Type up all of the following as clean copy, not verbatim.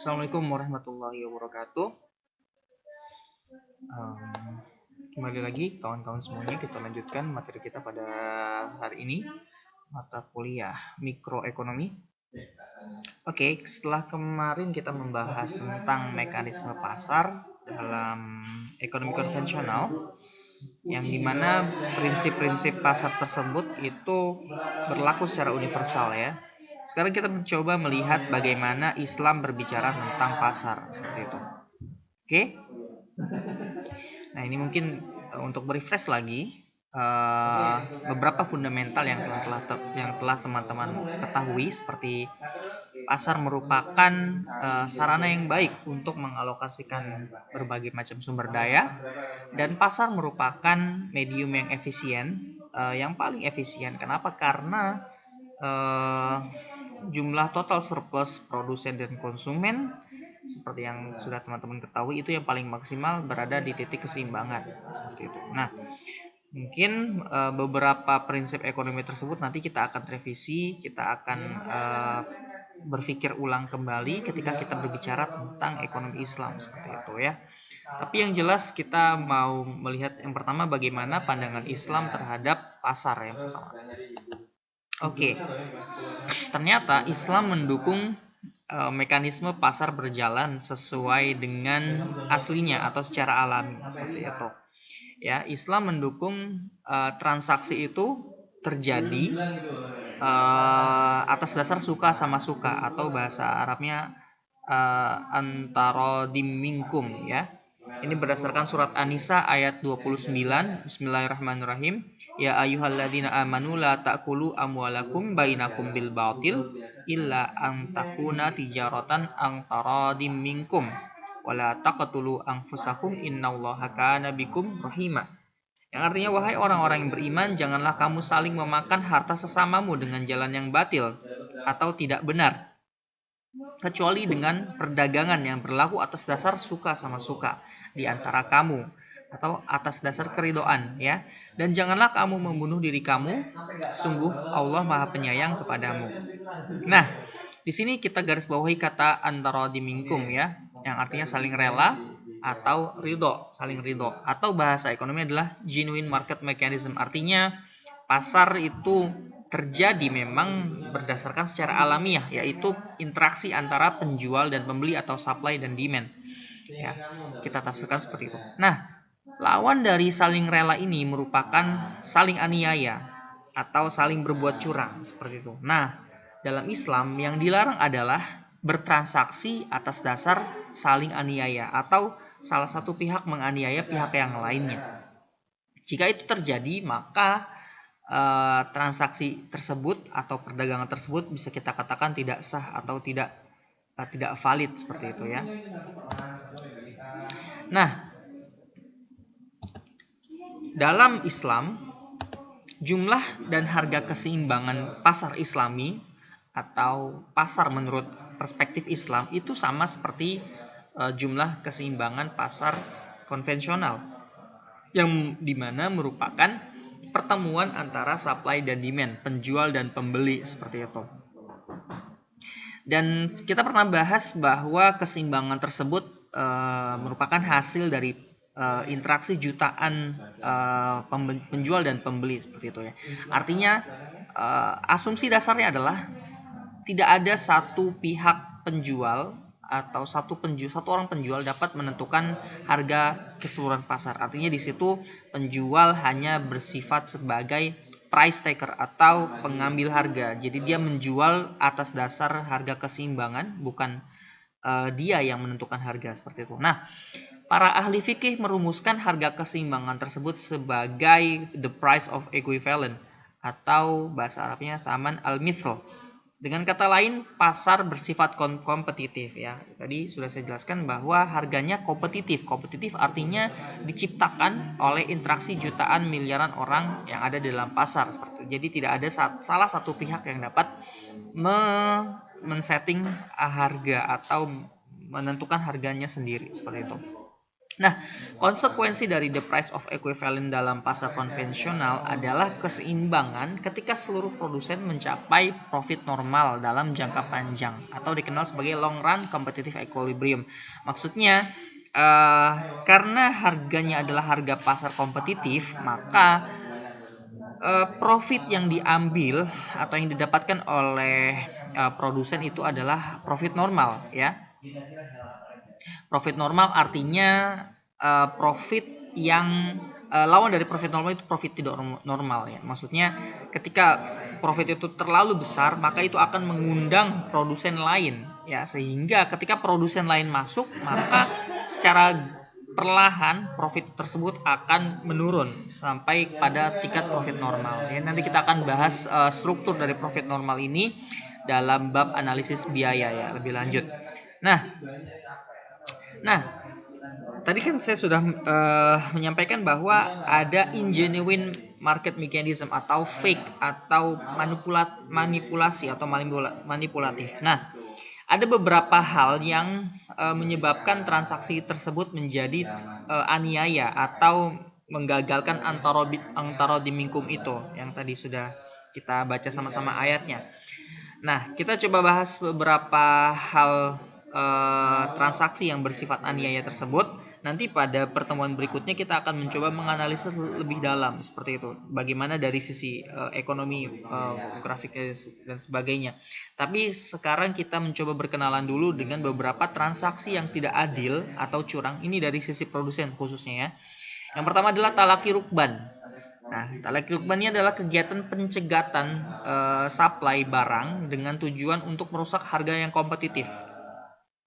Assalamualaikum warahmatullahi wabarakatuh. Um, Kembali lagi kawan-kawan semuanya, kita lanjutkan materi kita pada hari ini, mata kuliah mikroekonomi. Oke, setelah kemarin kita membahas tentang mekanisme pasar dalam ekonomi konvensional, yang dimana prinsip-prinsip pasar tersebut itu berlaku secara universal ya. Sekarang kita mencoba melihat bagaimana Islam berbicara tentang pasar seperti itu. Oke? Nah, ini mungkin untuk refresh lagi beberapa fundamental yang telah teman-teman ketahui, seperti pasar merupakan sarana yang baik untuk mengalokasikan berbagai macam sumber daya, dan pasar merupakan medium yang efisien, yang paling efisien. Kenapa? Karena jumlah total surplus produsen dan konsumen, seperti yang sudah teman-teman ketahui, itu yang paling maksimal berada di titik keseimbangan seperti itu. Nah, mungkin beberapa prinsip ekonomi tersebut nanti kita akan revisi, kita akan berpikir ulang kembali ketika kita berbicara tentang ekonomi Islam seperti itu ya. Tapi yang jelas kita mau melihat yang pertama bagaimana pandangan Islam terhadap pasar yang pertama. Oke. Ternyata Islam mendukung mekanisme pasar berjalan sesuai dengan aslinya atau secara alami seperti itu. Ya, Islam mendukung transaksi itu terjadi atas dasar suka sama suka, atau bahasa Arabnya antara dimingkum ya. Ini berdasarkan surat An-Nisa ayat 29. Bismillahirrahmanirrahim. Ya ayyuhalladzina amanu la ta'kulu amwalakum bainakum bil batil illa an takuna tijaratan antara dimingkum wala taqtulu anfusakum innallaha kana bikum rahima. Yang artinya, wahai orang-orang yang beriman, janganlah kamu saling memakan harta sesamamu dengan jalan yang batil atau tidak benar, kecuali dengan perdagangan yang berlaku atas dasar suka sama suka di antara kamu, atau atas dasar keridoan ya. Dan janganlah kamu membunuh diri kamu, sungguh Allah Maha Penyayang kepadamu. Nah, di sini kita garis bawahi kata antara dimingkum ya, yang artinya saling rela atau ridho, saling ridho, atau bahasa ekonomi adalah genuine market mechanism. Artinya pasar itu terjadi memang berdasarkan secara alamiah, yaitu interaksi antara penjual dan pembeli atau supply dan demand. Ya, kita tafsirkan seperti itu. Nah, lawan dari saling rela ini merupakan saling aniaya atau saling berbuat curang seperti itu. Nah, dalam Islam yang dilarang adalah bertransaksi atas dasar saling aniaya atau salah satu pihak menganiaya pihak yang lainnya. Jika itu terjadi, maka transaksi tersebut atau perdagangan tersebut bisa kita katakan tidak sah atau tidak valid seperti itu ya. Nah, dalam Islam, jumlah dan harga keseimbangan pasar Islami atau pasar menurut perspektif Islam itu sama seperti jumlah keseimbangan pasar konvensional, yang dimana merupakan pertemuan antara supply dan demand, penjual dan pembeli seperti itu. Dan kita pernah bahas bahwa keseimbangan tersebut merupakan hasil dari interaksi jutaan penjual dan pembeli seperti itu ya. Artinya asumsi dasarnya adalah tidak ada satu pihak penjual atau satu orang penjual dapat menentukan harga keseluruhan pasar. Artinya di situ penjual hanya bersifat sebagai price taker atau pengambil harga. Jadi dia menjual atas dasar harga keseimbangan, bukan dia yang menentukan harga seperti itu. Nah, para ahli fikih merumuskan harga keseimbangan tersebut sebagai the price of equivalent, atau bahasa Arabnya thaman al-mithl. Dengan kata lain, pasar bersifat kompetitif ya. Tadi sudah saya jelaskan bahwa harganya kompetitif. Kompetitif artinya diciptakan oleh interaksi jutaan miliaran orang yang ada di dalam pasar seperti itu. Jadi tidak ada salah satu pihak yang dapat men-setting harga atau menentukan harganya sendiri seperti itu. Nah, konsekuensi dari the price of equivalent dalam pasar konvensional adalah keseimbangan ketika seluruh produsen mencapai profit normal dalam jangka panjang atau dikenal sebagai long run competitive equilibrium. Maksudnya, karena harganya adalah harga pasar kompetitif, maka profit yang diambil atau yang didapatkan oleh produsen itu adalah profit normal, ya. Profit normal artinya profit yang lawan dari profit normal itu profit tidak normal, ya. Maksudnya ketika profit itu terlalu besar, maka itu akan mengundang produsen lain, ya, sehingga ketika produsen lain masuk, maka secara perlahan profit tersebut akan menurun sampai pada tingkat profit normal, ya. Nanti kita akan bahas struktur dari profit normal ini dalam bab analisis biaya, ya, lebih lanjut. Nah, tadi kan saya sudah menyampaikan bahwa ada ingenuine market mechanism atau fake atau manipulasi atau manipulatif. Nah, ada beberapa hal yang menyebabkan transaksi tersebut menjadi aniaya atau menggagalkan antara dimingkum itu yang tadi sudah kita baca sama-sama ayatnya. Nah, kita coba bahas beberapa hal transaksi yang bersifat aniaya tersebut. Nanti pada pertemuan berikutnya kita akan mencoba menganalisis lebih dalam seperti itu. Bagaimana dari sisi ekonomi, grafik dan sebagainya. Tapi sekarang kita mencoba berkenalan dulu dengan beberapa transaksi yang tidak adil atau curang. Ini dari sisi produsen khususnya, ya. Yang pertama adalah talaki rukban. Nah, talaki rukban ini adalah kegiatan pencegatan supply barang dengan tujuan untuk merusak harga yang kompetitif.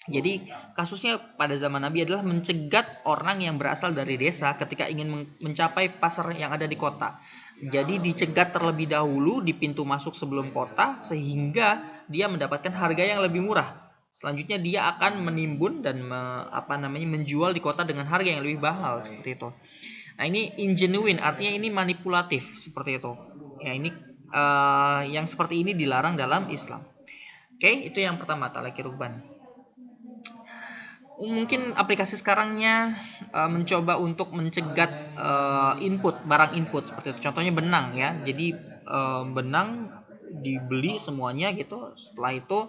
Jadi kasusnya pada zaman Nabi adalah mencegat orang yang berasal dari desa ketika ingin mencapai pasar yang ada di kota. Jadi dicegat terlebih dahulu di pintu masuk sebelum kota sehingga dia mendapatkan harga yang lebih murah. Selanjutnya dia akan menimbun dan menjual di kota dengan harga yang lebih mahal seperti itu. Nah, ini ingenuine artinya ini manipulatif seperti itu. Ya, ini yang seperti ini dilarang dalam Islam. Oke, itu yang pertama talaki rukban. Mungkin aplikasi sekarangnya mencoba untuk mencegat barang input seperti itu. Contohnya benang, ya. Jadi benang dibeli semuanya gitu. Setelah itu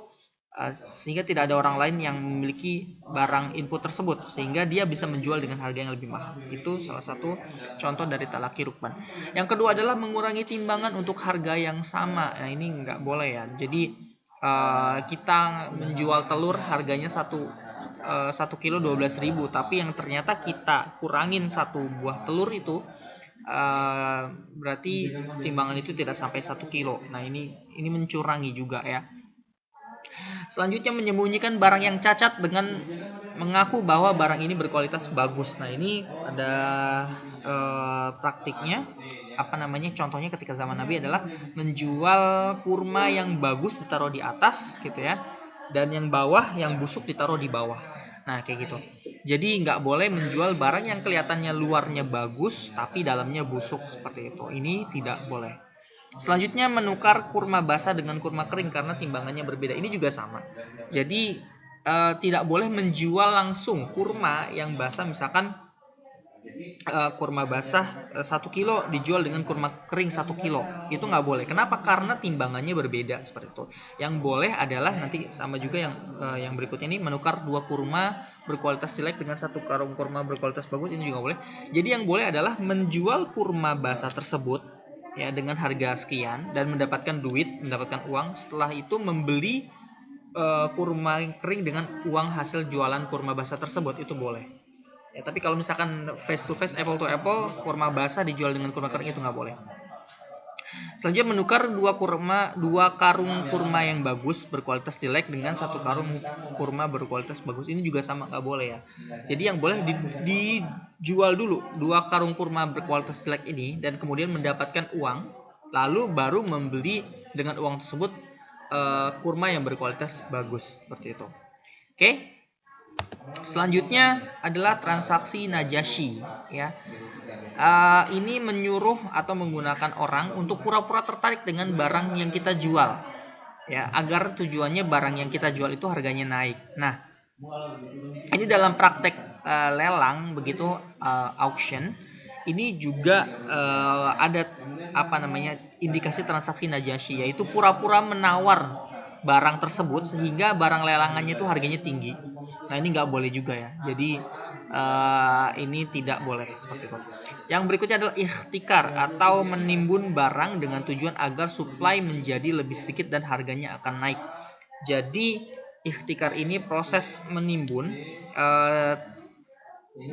sehingga tidak ada orang lain yang memiliki barang input tersebut sehingga dia bisa menjual dengan harga yang lebih mahal. Itu salah satu contoh dari talaki rukban. Yang kedua adalah mengurangi timbangan untuk harga yang sama. Nah, ini nggak boleh, ya. Jadi kita menjual telur harganya 1 kilo 12.000, tapi yang ternyata kita kurangin satu buah telur itu berarti timbangan itu tidak sampai 1 kilo. Nah, ini mencurangi juga, ya. Selanjutnya menyembunyikan barang yang cacat dengan mengaku bahwa barang ini berkualitas bagus. Nah, ini ada praktiknya. Contohnya ketika zaman Nabi adalah menjual kurma yang bagus ditaruh di atas gitu, ya, dan yang bawah yang busuk ditaruh di bawah. Nah, kayak gitu. Jadi nggak boleh menjual barang yang kelihatannya luarnya bagus tapi dalamnya busuk seperti itu. Ini tidak boleh. Selanjutnya menukar kurma basah dengan kurma kering karena timbangannya berbeda. Ini juga sama. Jadi tidak boleh menjual langsung kurma yang basah, misalkan kurma basah 1 kilo dijual dengan kurma kering 1 kilo. Itu nggak boleh. Kenapa? Karena timbangannya berbeda seperti itu. Yang boleh adalah nanti sama juga yang berikutnya ini menukar 2 kurma berkualitas jelek dengan 1 karung kurma berkualitas bagus. Ini juga boleh. Jadi yang boleh adalah menjual kurma basah tersebut, ya, dengan harga sekian dan mendapatkan uang. Setelah itu membeli kurma kering dengan uang hasil jualan kurma basah tersebut, itu boleh. Ya, tapi kalau misalkan face to face, apple to apple, kurma basah dijual dengan kurma kering itu nggak boleh. Selanjutnya menukar 2 karung kurma yang bagus berkualitas jelek dengan 1 karung kurma berkualitas bagus. Ini juga sama, nggak boleh, ya. Jadi yang boleh dijual dulu 2 karung kurma berkualitas jelek ini dan kemudian mendapatkan uang, lalu baru membeli dengan uang tersebut kurma yang berkualitas bagus seperti itu. Oke. Selanjutnya adalah transaksi Najashi, ya. Ini menyuruh atau menggunakan orang untuk pura-pura tertarik dengan barang yang kita jual, ya, agar tujuannya barang yang kita jual itu harganya naik. Nah, Ini dalam praktek lelang begitu, auction ini juga ada indikasi transaksi najasyi, yaitu pura-pura menawar barang tersebut sehingga barang lelangannya itu harganya tinggi. Nah ini nggak boleh juga ya. Jadi ini tidak boleh seperti itu. Yang berikutnya adalah ikhtikar atau menimbun barang dengan tujuan agar supply menjadi lebih sedikit dan harganya akan naik. Jadi ikhtikar ini proses menimbun,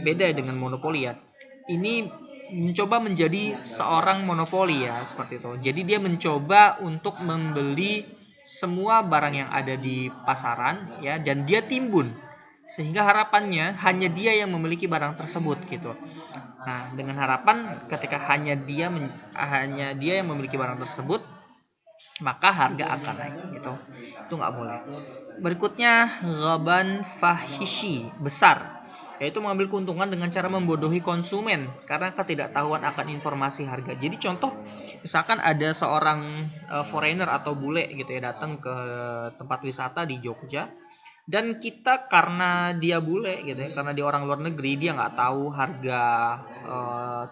beda dengan monopoli ya. Ini mencoba menjadi seorang monopoli ya, seperti itu. Jadi dia mencoba untuk membeli semua barang yang ada di pasaran ya, dan dia timbun sehingga harapannya hanya dia yang memiliki barang tersebut gitu. Nah, dengan harapan ketika hanya dia yang memiliki barang tersebut, maka harga akan naik gitu. Itu nggak boleh. Berikutnya ghaban fahishi, besar, yaitu mengambil keuntungan dengan cara membodohi konsumen karena ketidaktahuan akan informasi harga. Jadi contoh, misalkan ada seorang foreigner atau bule gitu ya datang ke tempat wisata di Jogja, dan kita karena dia bule gitu ya, karena dia orang luar negeri, dia nggak tahu harga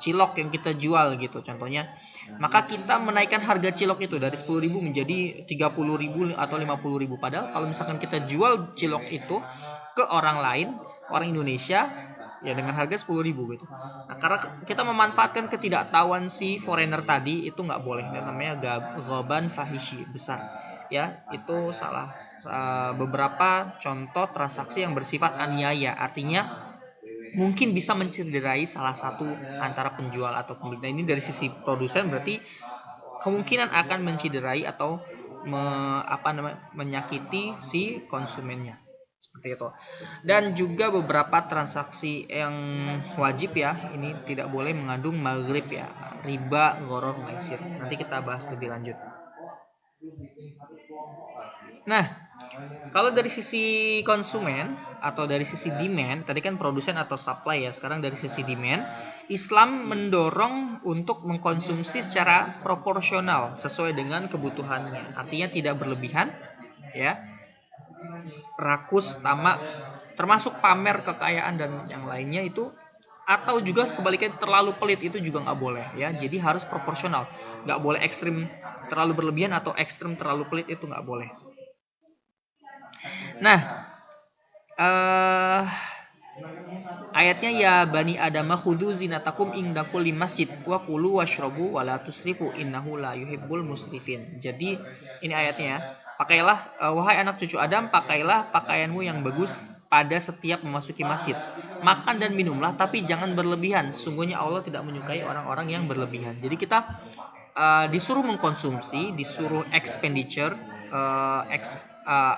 cilok yang kita jual gitu contohnya, maka kita menaikkan harga cilok itu dari 10.000 menjadi 30.000 atau 50.000. Padahal kalau misalkan kita jual cilok itu ke orang lain, orang Indonesia, ya dengan harga 10.000 gitu. Nah, karena kita memanfaatkan ketidaktahuan si foreigner tadi, itu nggak boleh. Itu namanya ghaban fahishi, besar. Ya, itu salah. Beberapa contoh transaksi yang bersifat aniaya, artinya mungkin bisa mencederai salah satu antara penjual atau pembeli. Nah, ini dari sisi produsen berarti kemungkinan akan mencederai atau menyakiti si konsumennya, seperti itu. Dan juga beberapa transaksi yang wajib ya, ini tidak boleh mengandung maghrib ya, riba, gharar, maisir. Nanti kita bahas lebih lanjut. Nah, kalau dari sisi konsumen atau dari sisi demand, tadi kan produsen atau supply ya. Sekarang dari sisi demand, Islam mendorong untuk mengkonsumsi secara proporsional sesuai dengan kebutuhannya. Artinya tidak berlebihan, ya, rakus, tamak, termasuk pamer kekayaan dan yang lainnya itu, atau juga kebalikannya terlalu pelit itu juga nggak boleh ya. Jadi harus proporsional, nggak boleh ekstrim terlalu berlebihan atau ekstrim terlalu pelit, itu nggak boleh. Nah, ayatnya ya bani adama khudu zinatakum inda kulli masjid wa kulu washrabu wa la tusrifu innahu la yuhibbul musrifin. Jadi ini ayatnya ya. Pakailah wahai anak cucu Adam, pakailah pakaianmu yang bagus pada setiap memasuki masjid. Makan dan minumlah tapi jangan berlebihan. Sungguhnya Allah tidak menyukai orang-orang yang berlebihan. Jadi kita disuruh mengkonsumsi, disuruh expenditure,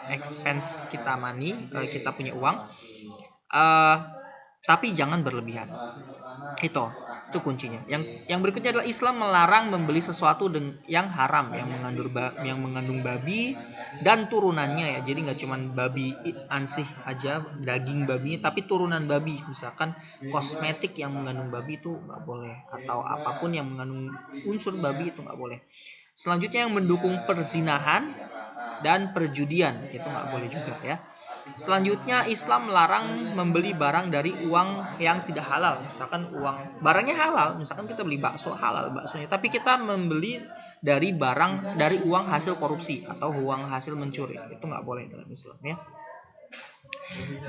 expense kita money, kita punya uang, tapi jangan berlebihan. Itu kuncinya. Yang berikutnya adalah Islam melarang membeli sesuatu yang haram, yang mengandung babi dan turunannya ya. Jadi nggak cuma babi ansih aja, daging babi, tapi turunan babi. Misalkan kosmetik yang mengandung babi itu nggak boleh, atau apapun yang mengandung unsur babi itu nggak boleh. Selanjutnya yang mendukung perzinahan dan perjudian itu nggak boleh juga ya. Selanjutnya Islam melarang membeli barang dari uang yang tidak halal. Misalkan barangnya halal, misalkan kita beli bakso, halal baksonya, tapi kita membeli dari uang hasil korupsi atau uang hasil mencuri, itu nggak boleh dalam Islam ya.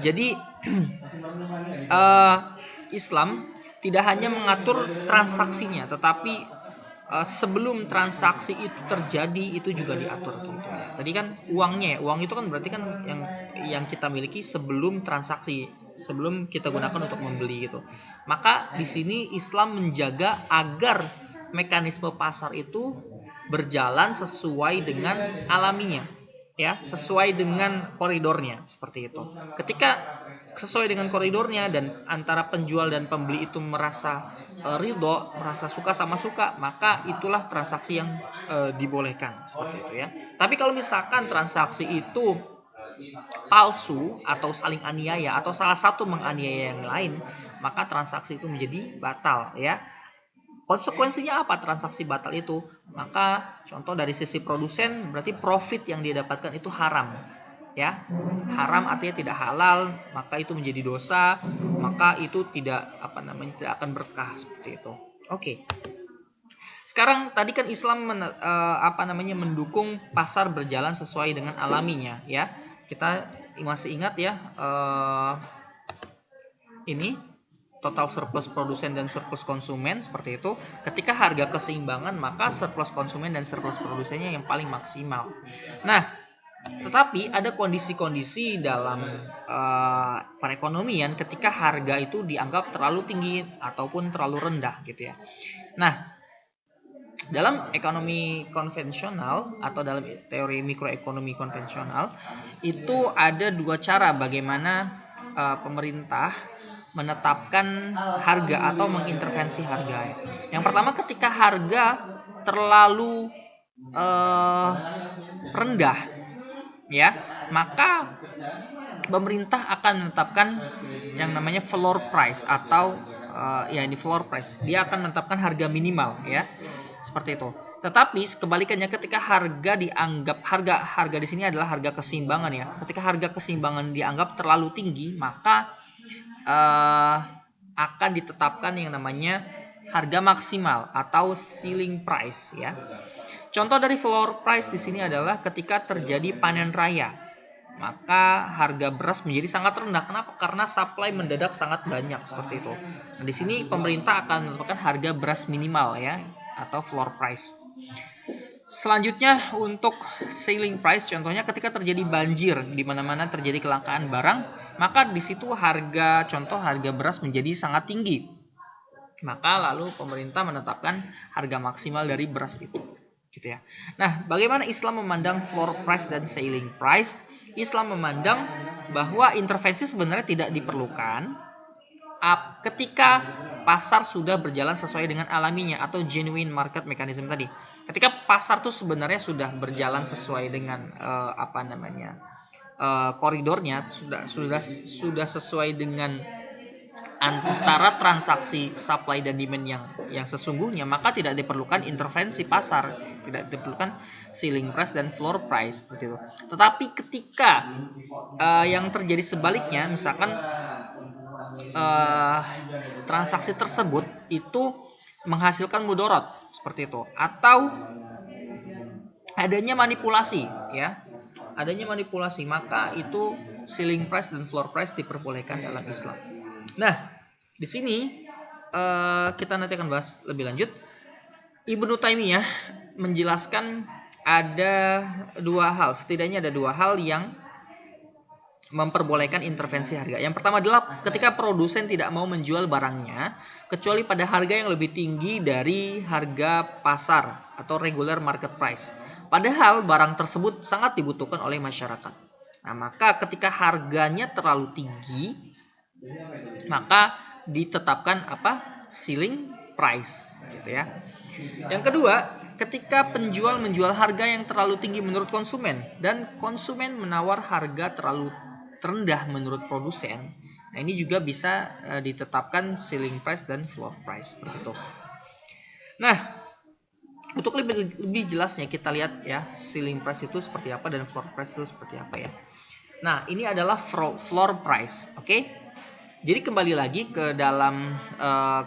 Jadi Islam tidak hanya mengatur transaksinya, tetapi sebelum transaksi itu terjadi itu juga diatur gitu ya. Tadi kan uang itu kan berarti kan yang kita miliki sebelum transaksi, sebelum kita gunakan untuk membeli gitu. Maka di sini Islam menjaga agar mekanisme pasar itu berjalan sesuai dengan alaminya, ya, sesuai dengan koridornya, seperti itu. Ketika sesuai dengan koridornya dan antara penjual dan pembeli itu merasa ridho, merasa suka sama suka, maka itulah transaksi yang dibolehkan, seperti itu ya. Tapi kalau misalkan transaksi itu palsu atau saling aniaya atau salah satu menganiaya yang lain, maka transaksi itu menjadi batal ya. Konsekuensinya apa transaksi batal itu? Maka contoh dari sisi produsen berarti profit yang dia dapatkan itu haram. ya. Haram artinya tidak halal, maka itu menjadi dosa, maka itu tidak tidak akan berkah seperti itu. Oke. Sekarang tadi kan Islam mendukung pasar berjalan sesuai dengan alaminya, ya. Kita masih ingat ya, ini total surplus produsen dan surplus konsumen seperti itu. Ketika harga keseimbangan, maka surplus konsumen dan surplus produsennya yang paling maksimal. Nah, tetapi ada kondisi-kondisi dalam perekonomian ketika harga itu dianggap terlalu tinggi ataupun terlalu rendah gitu ya. Nah, dalam ekonomi konvensional atau dalam teori mikroekonomi konvensional itu ada dua cara bagaimana pemerintah menetapkan harga atau mengintervensi harga. Yang pertama, ketika harga terlalu rendah, ya, maka pemerintah akan menetapkan yang namanya floor price atau ini floor price. Dia akan menetapkan harga minimal, ya, seperti itu. Tetapi kebalikannya, ketika harga dianggap harga di sini adalah harga keseimbangan, ya. Ketika harga keseimbangan dianggap terlalu tinggi, maka akan ditetapkan yang namanya harga maksimal atau ceiling price, ya. Contoh dari floor price di sini adalah ketika terjadi panen raya, maka harga beras menjadi sangat rendah. Kenapa? Karena supply mendadak sangat banyak seperti itu. Nah, di sini pemerintah akan menetapkan harga beras minimal, ya, atau floor price. Selanjutnya untuk ceiling price, contohnya ketika terjadi banjir, di mana-mana terjadi kelangkaan barang, maka di situ harga beras menjadi sangat tinggi. Maka lalu pemerintah menetapkan harga maksimal dari beras itu, gitu ya. Nah, bagaimana Islam memandang floor price dan ceiling price? Islam memandang bahwa intervensi sebenarnya tidak diperlukan ketika pasar sudah berjalan sesuai dengan alaminya atau genuine market mechanism tadi. Ketika pasar tuh sebenarnya sudah berjalan sesuai dengan koridornya, sudah sesuai dengan antara transaksi supply dan demand yang sesungguhnya, maka tidak diperlukan intervensi pasar, tidak diperlukan ceiling price dan floor price seperti itu. Tetapi ketika yang terjadi sebaliknya, misalkan transaksi tersebut itu menghasilkan mudorot seperti itu, atau adanya manipulasi, ya, maka itu ceiling price dan floor price diperbolehkan dalam Islam. Nah, di sini kita nanti akan bahas lebih lanjut. Ibnu Taimiyah menjelaskan setidaknya ada dua hal yang memperbolehkan intervensi harga. Yang pertama adalah ketika produsen tidak mau menjual barangnya kecuali pada harga yang lebih tinggi dari harga pasar atau regular market price. Padahal barang tersebut sangat dibutuhkan oleh masyarakat. Nah, maka ketika harganya terlalu tinggi, maka ditetapkan ceiling price, gitu ya. Yang kedua, ketika penjual menjual harga yang terlalu tinggi menurut konsumen dan konsumen menawar harga terlalu rendah menurut produsen, nah ini juga bisa ditetapkan ceiling price dan floor price seperti itu. Nah, untuk lebih jelasnya kita lihat ya, ceiling price itu seperti apa dan floor price itu seperti apa, ya. Nah, ini adalah floor price, oke? Jadi kembali lagi ke dalam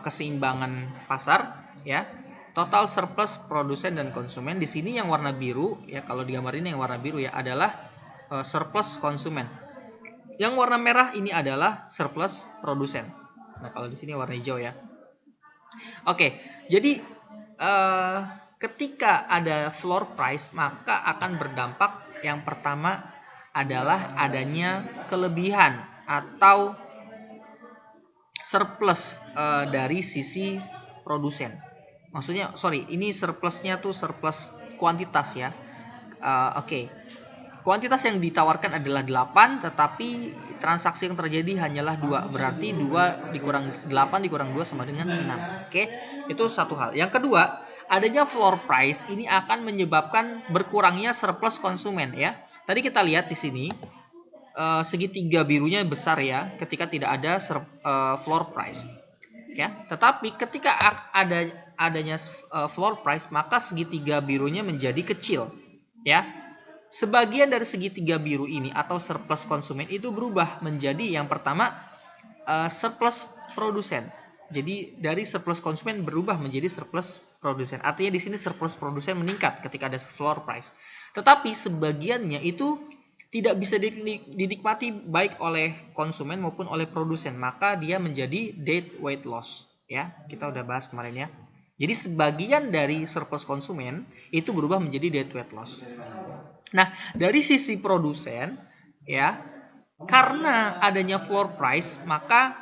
keseimbangan pasar, ya. Total surplus produsen dan konsumen. Di sini yang warna biru, ya, kalau digambar ini yang warna biru, ya, adalah surplus konsumen. Yang warna merah ini adalah surplus produsen. Nah, kalau di sini warna hijau, ya. Oke, jadi ketika ada floor price, maka akan berdampak yang pertama adalah adanya kelebihan atau surplus dari sisi produsen. Maksudnya, ini surplusnya tuh surplus kuantitas, ya. Oke. Kuantitas yang ditawarkan adalah 8, tetapi transaksi yang terjadi hanyalah 2. Berarti 2 dikurang 8 dikurang 2 sama dengan 6. Oke. Itu satu hal. Yang kedua, adanya floor price ini akan menyebabkan berkurangnya surplus konsumen, ya. Tadi kita lihat di sini segitiga birunya besar, ya, ketika tidak ada floor price, ya. Tetapi ketika adanya floor price, maka segitiga birunya menjadi kecil, ya. sebagian dari segitiga biru ini atau surplus konsumen itu berubah menjadi yang pertama surplus produsen. Jadi dari surplus konsumen berubah menjadi surplus produsen. Artinya di sini surplus produsen meningkat ketika ada floor price. Tetapi sebagiannya itu tidak bisa dinikmati baik oleh konsumen maupun oleh produsen, maka dia menjadi dead weight loss. Ya, kita udah bahas kemarin ya. Jadi sebagian dari surplus konsumen itu berubah menjadi dead weight loss. Nah, dari sisi produsen ya, karena adanya floor price, maka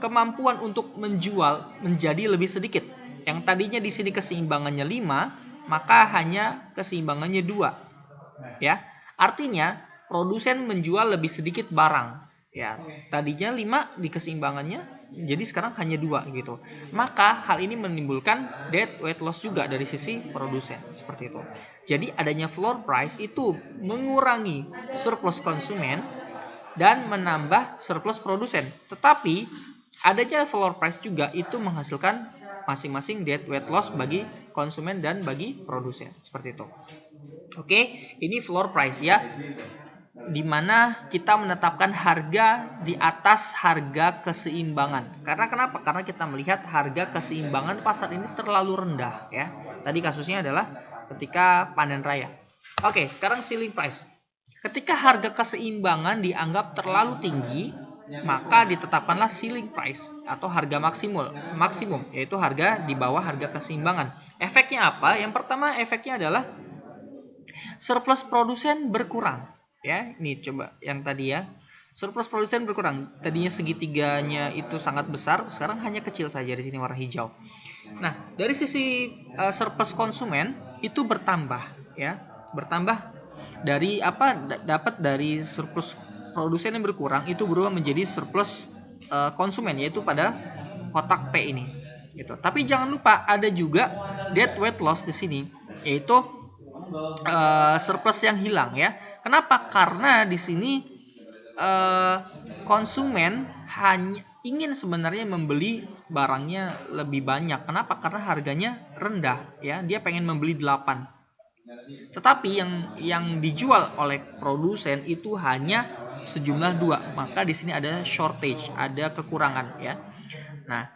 kemampuan untuk menjual menjadi lebih sedikit. Yang tadinya di sini keseimbangannya 5, maka hanya keseimbangannya 2. Ya. Artinya produsen menjual lebih sedikit barang. Ya, tadinya 5 di keseimbangannya, jadi sekarang hanya 2 gitu. Maka hal ini menimbulkan dead weight loss juga dari sisi produsen, seperti itu. Jadi adanya floor price itu mengurangi surplus konsumen dan menambah surplus produsen. Tetapi adanya floor price juga itu menghasilkan masing-masing dead weight loss bagi konsumen dan bagi produsen, seperti itu. Oke, ini floor price ya, di mana kita menetapkan harga di atas harga keseimbangan. Karena kenapa? Karena kita melihat harga keseimbangan pasar ini terlalu rendah ya. Tadi kasusnya adalah ketika panen raya. Oke, sekarang ceiling price. Ketika harga keseimbangan dianggap terlalu tinggi, maka ditetapkanlah ceiling price atau harga maksimum, yaitu harga di bawah harga keseimbangan. Efeknya apa? Yang pertama efeknya adalah surplus produsen berkurang. Ya, ini coba yang tadi ya. Surplus produsen berkurang. Tadinya segitiganya itu sangat besar, sekarang hanya kecil saja, di sini warna hijau. Nah, dari sisi surplus konsumen itu bertambah ya. Bertambah dari apa? Dapat dari surplus produsen yang berkurang itu berubah menjadi surplus konsumen, yaitu pada kotak P ini. Gitu. Tapi jangan lupa ada juga dead weight loss di sini, yaitu surplus yang hilang ya. Kenapa? Karena di sini konsumen hanya ingin sebenarnya membeli barangnya lebih banyak. Kenapa? Karena harganya rendah ya. Dia pengen membeli 8. Tetapi yang dijual oleh produsen itu hanya sejumlah 2. Maka di sini ada shortage, ada kekurangan ya. Nah,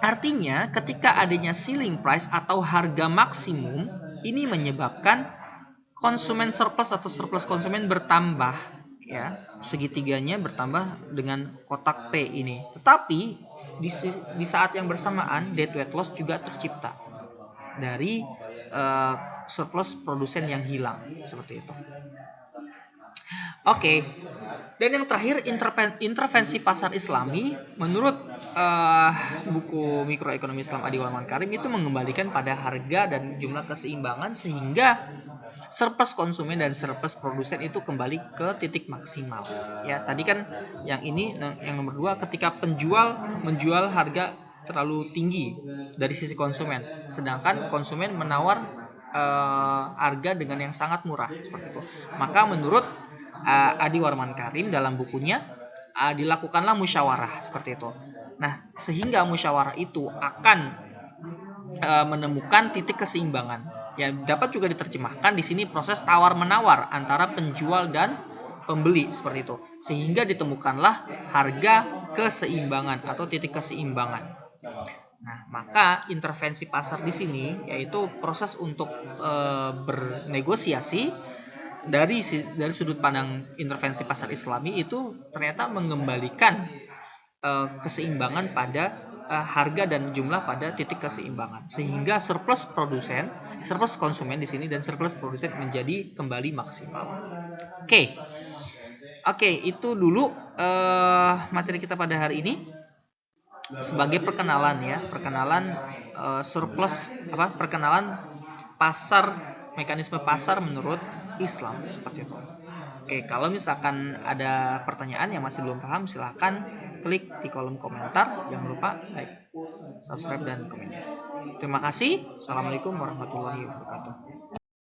artinya ketika adanya ceiling price atau harga maksimum, ini menyebabkan konsumen surplus atau surplus konsumen bertambah ya, segitiganya bertambah dengan kotak P ini. Tetapi di saat yang bersamaan dead weight loss juga tercipta dari surplus produsen yang hilang, seperti itu. Oke. Dan yang terakhir, intervensi pasar Islami menurut buku Mikroekonomi Islam Adi Warman Karim itu mengembalikan pada harga dan jumlah keseimbangan sehingga surplus konsumen dan surplus produsen itu kembali ke titik maksimal. Ya, tadi kan yang ini, yang nomor 2, ketika penjual menjual harga terlalu tinggi dari sisi konsumen, sedangkan konsumen menawar harga dengan yang sangat murah, seperti itu. Maka menurut Adi Warman Karim dalam bukunya dilakukanlah musyawarah, seperti itu. Nah, sehingga musyawarah itu akan menemukan titik keseimbangan. Ya, dapat juga diterjemahkan di sini proses tawar menawar antara penjual dan pembeli, seperti itu. Sehingga ditemukanlah harga keseimbangan atau titik keseimbangan. Nah, maka intervensi pasar di sini yaitu proses untuk bernegosiasi dari sudut pandang intervensi pasar Islami itu ternyata mengembalikan keseimbangan pada harga dan jumlah pada titik keseimbangan, sehingga surplus konsumen di sini dan surplus produsen menjadi kembali maksimal. Oke, itu dulu materi kita pada hari ini sebagai perkenalan ya, perkenalan pasar, mekanisme pasar menurut Islam, seperti itu. Oke, kalau misalkan ada pertanyaan yang masih belum paham, silahkan klik di kolom komentar. Jangan lupa like, subscribe, dan komennya. Terima kasih. Assalamualaikum warahmatullahi wabarakatuh.